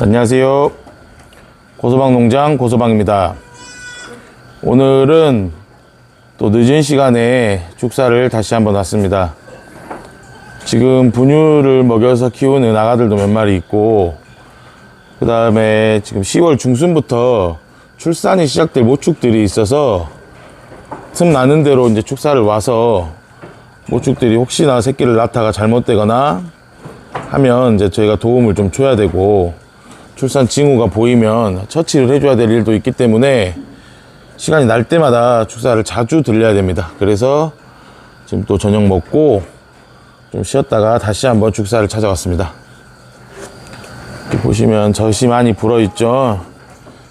안녕하세요. 고소방 농장 고소방입니다. 오늘은 또 늦은 시간에 축사를 다시 한번 왔습니다. 지금 분유를 먹여서 키우는 아가들도 몇 마리 있고, 그 다음에 지금 10월 중순부터 출산이 시작될 모축들이 있어서 틈 나는 대로 이제 축사를 와서 모축들이 혹시나 새끼를 낳다가 잘못되거나 하면 이제 저희가 도움을 좀 줘야 되고, 출산 징후가 보이면 처치를 해줘야 될 일도 있기 때문에 시간이 날 때마다 축사를 자주 들려야 됩니다. 그래서 지금 또 저녁 먹고 좀 쉬었다가 다시 한번 축사를 찾아왔습니다. 이렇게 보시면 젖이 많이 불어있죠.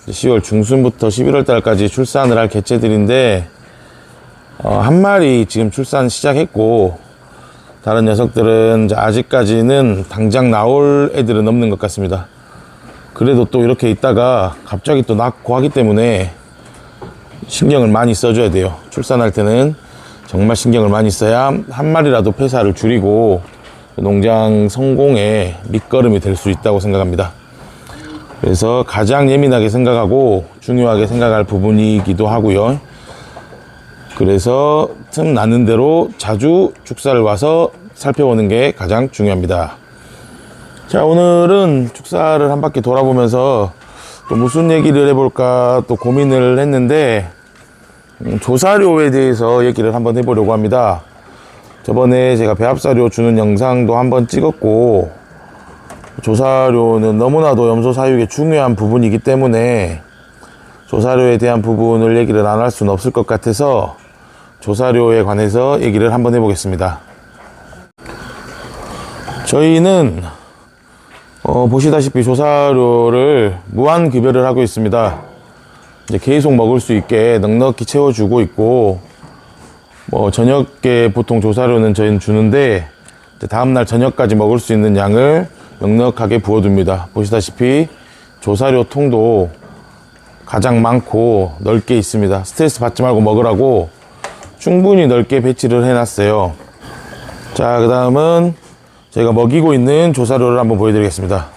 10월 중순부터 11월 달까지 출산을 할 개체들인데, 한 마리 지금 출산 시작했고, 다른 녀석들은 아직까지는 당장 나올 애들은 없는 것 같습니다. 그래도 또 이렇게 있다가 갑자기 또 낳고 하기 때문에 신경을 많이 써줘야 돼요. 출산할 때는 정말 신경을 많이 써야 한 마리라도 폐사를 줄이고 농장 성공의 밑거름이 될 수 있다고 생각합니다. 그래서 가장 예민하게 생각하고 중요하게 생각할 부분이기도 하고요. 그래서 틈 나는 대로 자주 축사를 와서 살펴보는 게 가장 중요합니다. 자, 오늘은 축사를 한 바퀴 돌아보면서 또 무슨 얘기를 해볼까 또 고민을 했는데, 조사료에 대해서 얘기를 한번 해보려고 합니다. 저번에 제가 배합사료 주는 영상도 한번 찍었고, 조사료는 너무나도 염소 사육의 중요한 부분이기 때문에 조사료에 대한 부분을 얘기를 안 할 수는 없을 것 같아서 조사료에 관해서 얘기를 한번 해보겠습니다. 저희는 보시다시피 조사료를 무한 급여를 하고 있습니다. 이제 계속 먹을 수 있게 넉넉히 채워주고 있고, 저녁에 보통 조사료는 저희는 주는데, 다음날 저녁까지 먹을 수 있는 양을 넉넉하게 부어둡니다. 보시다시피 조사료 통도 가장 많고 넓게 있습니다. 스트레스 받지 말고 먹으라고 충분히 넓게 배치를 해놨어요. 자, 그 다음은 저희가 먹이고 있는 조사료를 한번 보여드리겠습니다.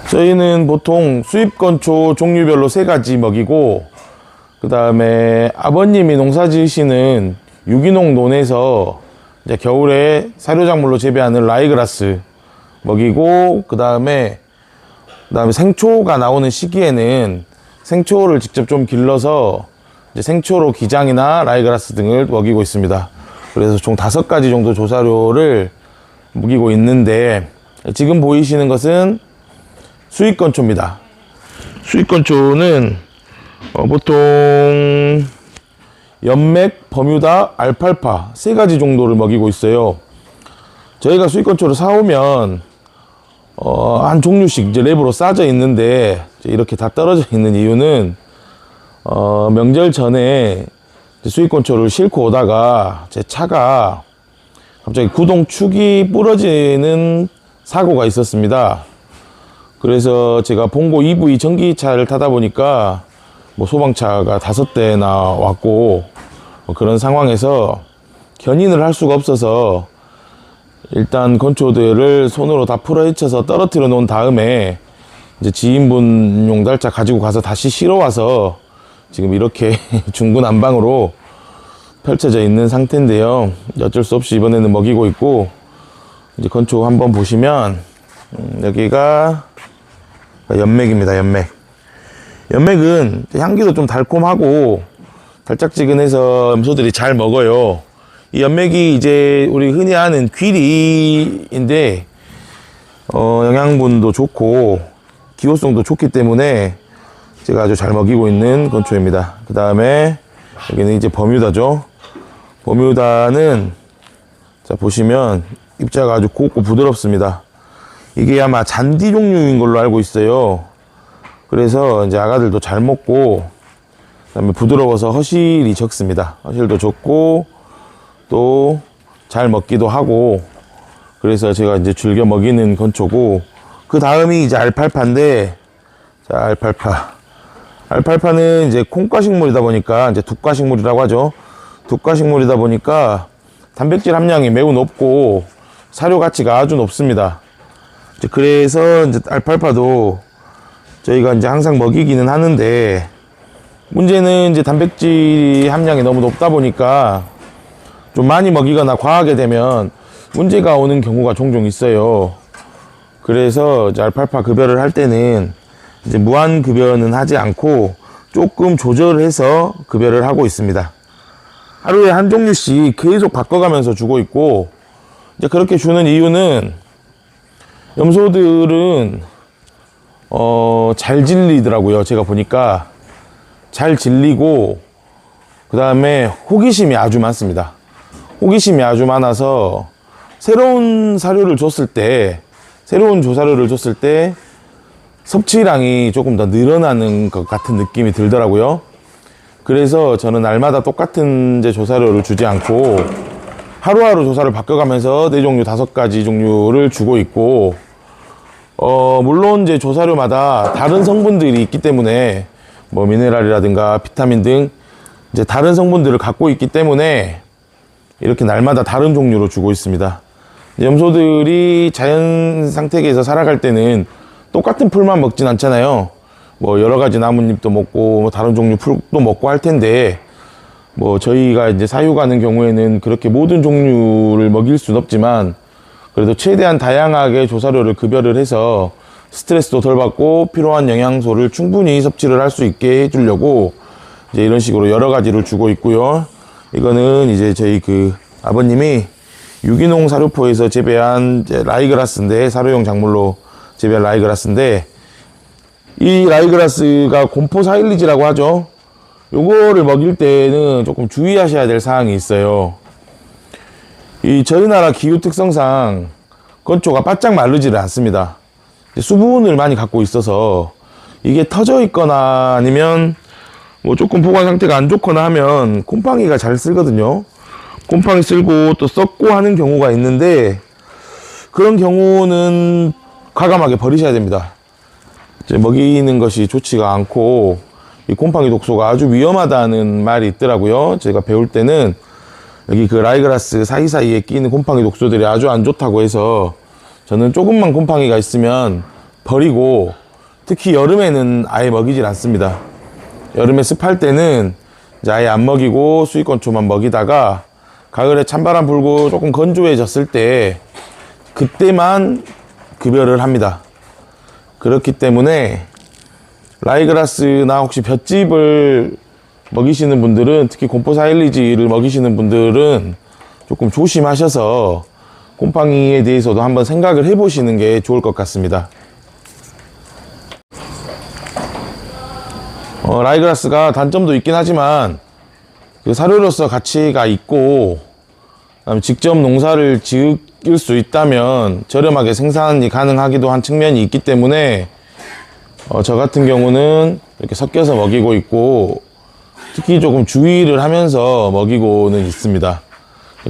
저희는 보통 수입건초 종류별로 3가지 먹이고, 그 다음에 아버님이 농사 지으시는 유기농 논에서 이제 겨울에 사료작물로 재배하는 라이그라스 먹이고, 그 다음에 생초가 나오는 시기에는 생초를 직접 좀 길러서 이제 생초로 기장이나 라이그라스 등을 먹이고 있습니다. 그래서 총 5가지 정도 조사료를 먹이고 있는데, 지금 보이시는 것은 수입건초입니다. 수입건초는 보통 연맥, 버뮤다, 알팔파 3가지 정도를 먹이고 있어요. 저희가 수입건초를 사오면 한 종류씩 이제 랩으로 싸져 있는데, 이렇게 다 떨어져 있는 이유는 명절 전에 수입건초를 싣고 오다가 제 차가 갑자기 구동축이 부러지는 사고가 있었습니다. 그래서 제가 봉고 EV 전기차를 타다 보니까 소방차가 5대나 왔고, 그런 상황에서 견인을 할 수가 없어서 일단 건초들을 손으로 다 풀어헤쳐서 떨어뜨려 놓은 다음에 이제 지인분용 달차 가지고 가서 다시 실어 와서 지금 이렇게 중구난방으로 펼쳐져 있는 상태인데요. 어쩔 수 없이 이번에는 먹이고 있고, 이제 건초 한번 보시면 여기가 연맥입니다. 연맥은 향기도 좀 달콤하고 달짝지근해서 염소들이 잘 먹어요. 이 연맥이 이제 우리 흔히 아는 귀리인데, 영양분도 좋고 기호성도 좋기 때문에 제가 아주 잘 먹이고 있는 건초입니다. 그 다음에 여기는 이제 버뮤다죠. 버뮤다는 자 보시면 입자가 아주 곱고 부드럽습니다. 이게 아마 잔디 종류인 걸로 알고 있어요. 그래서 이제 아가들도 잘 먹고, 그다음에 부드러워서 허실이 적습니다. 허실도 적고 또 잘 먹기도 하고, 그래서 제가 이제 즐겨 먹이는 건초고, 그 다음이 이제 알팔파인데, 자 알팔파는 이제 콩과식물이다 보니까 이제 독과식물이라고 하죠. 독과식물이다 보니까 단백질 함량이 매우 높고 사료 가치가 아주 높습니다. 그래서 이제 알팔파도 저희가 이제 항상 먹이기는 하는데, 문제는 이제 단백질 함량이 너무 높다 보니까 좀 많이 먹이거나 과하게 되면 문제가 오는 경우가 종종 있어요. 그래서 이제 알팔파 급여를 할 때는 이제 무한 급여는 하지 않고 조금 조절해서 급여를 하고 있습니다. 하루에 한 종류씩 계속 바꿔가면서 주고 있고, 이제 그렇게 주는 이유는 염소들은 잘 질리더라고요. 제가 보니까 잘 질리고, 그 다음에 호기심이 아주 많습니다. 호기심이 아주 많아서 새로운 사료를 줬을 때, 새로운 조사료를 줬을 때 섭취량이 조금 더 늘어나는 것 같은 느낌이 들더라고요. 그래서 저는 날마다 똑같은 이제 조사료를 주지 않고 하루하루 조사를 바꿔가면서 4종류, 5가지 종류를 주고 있고, 물론 이제 조사료마다 다른 성분들이 있기 때문에 뭐 미네랄이라든가 비타민 등 이제 다른 성분들을 갖고 있기 때문에 이렇게 날마다 다른 종류로 주고 있습니다. 염소들이 자연 상태계에서 살아갈 때는 똑같은 풀만 먹진 않잖아요. 뭐 여러 가지 나뭇잎도 먹고 뭐 다른 종류 풀도 먹고 할 텐데, 뭐 저희가 이제 사육하는 경우에는 그렇게 모든 종류를 먹일 순 없지만 그래도 최대한 다양하게 조사료를 급여를 해서 스트레스도 덜 받고 필요한 영양소를 충분히 섭취를 할 수 있게 해주려고 이제 이런 식으로 여러 가지를 주고 있고요. 이거는 이제 저희 그 아버님이 유기농 사료포에서 재배한 이제 라이그라스인데, 사료용 작물로 재배한 라이그라스인데, 이 라이그라스가 곰포 사일리지라고 하죠. 요거를 먹일 때는 조금 주의하셔야 될 사항이 있어요. 이 저희 나라 기후 특성상 건초가 바짝 마르지를 않습니다. 수분을 많이 갖고 있어서 이게 터져 있거나 아니면 뭐 조금 보관 상태가 안 좋거나 하면 곰팡이가 잘 쓸거든요. 곰팡이 쓸고 또 썩고 하는 경우가 있는데, 그런 경우는 과감하게 버리셔야 됩니다. 이제 먹이는 것이 좋지가 않고 이 곰팡이 독소가 아주 위험하다는 말이 있더라고요. 제가 배울 때는 여기 그 라이그라스 사이사이에 끼는 곰팡이 독소들이 아주 안 좋다고 해서 저는 조금만 곰팡이가 있으면 버리고, 특히 여름에는 아예 먹이질 않습니다. 여름에 습할 때는 이제 아예 안 먹이고 수입건초만 먹이다가 가을에 찬바람 불고 조금 건조해졌을 때 그때만 급여를 합니다. 그렇기 때문에 라이그라스나 혹시 볏짚을 먹이시는 분들은, 특히 곰포 사일리지를 먹이시는 분들은 조금 조심하셔서 곰팡이에 대해서도 한번 생각을 해보시는 게 좋을 것 같습니다. 라이그라스가 단점도 있긴 하지만 그 사료로서 가치가 있고, 그다음에 직접 농사를 지을 수 있다면 저렴하게 생산이 가능하기도 한 측면이 있기 때문에 저 같은 경우는 이렇게 섞여서 먹이고 있고, 특히 조금 주의를 하면서 먹이고는 있습니다.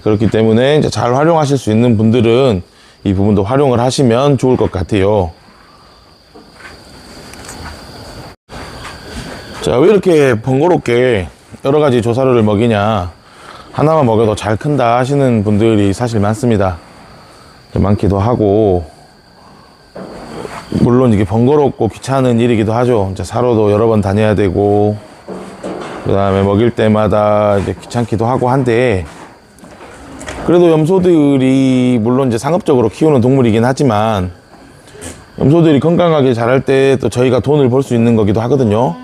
그렇기 때문에 이제 잘 활용하실 수 있는 분들은 이 부분도 활용을 하시면 좋을 것 같아요. 자, 왜 이렇게 번거롭게 여러 가지 조사료를 먹이냐, 하나만 먹여도 잘 큰다 하시는 분들이 사실 많습니다. 많기도 하고, 물론 이게 번거롭고 귀찮은 일이기도 하죠. 이제 사료도 여러 번 다녀야 되고, 그 다음에 먹일 때마다 이제 귀찮기도 하고 한데, 그래도 염소들이 물론 이제 상업적으로 키우는 동물이긴 하지만 염소들이 건강하게 자랄 때 또 저희가 돈을 벌 수 있는 거기도 하거든요.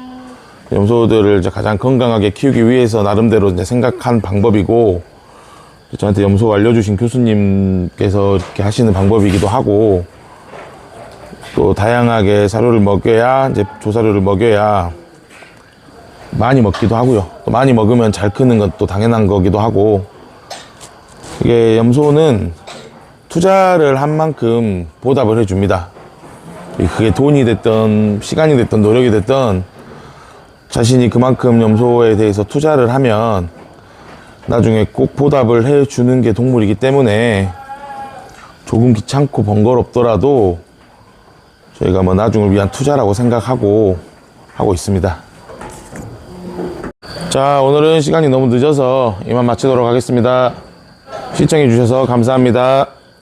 염소들을 이제 가장 건강하게 키우기 위해서 나름대로 이제 생각한 방법이고, 저한테 염소 알려주신 교수님께서 이렇게 하시는 방법이기도 하고, 또 다양하게 사료를 먹여야, 이제 조사료를 먹여야 많이 먹기도 하고요. 또 많이 먹으면 잘 크는 것도 당연한 거기도 하고, 이게 염소는 투자를 한 만큼 보답을 해줍니다. 그게 돈이 됐든 시간이 됐든 노력이 됐든 자신이 그만큼 염소에 대해서 투자를 하면 나중에 꼭 보답을 해주는 게 동물이기 때문에 조금 귀찮고 번거롭더라도 저희가 뭐 나중을 위한 투자라고 생각하고 하고 있습니다. 자, 오늘은 시간이 너무 늦어서 이만 마치도록 하겠습니다. 시청해 주셔서 감사합니다.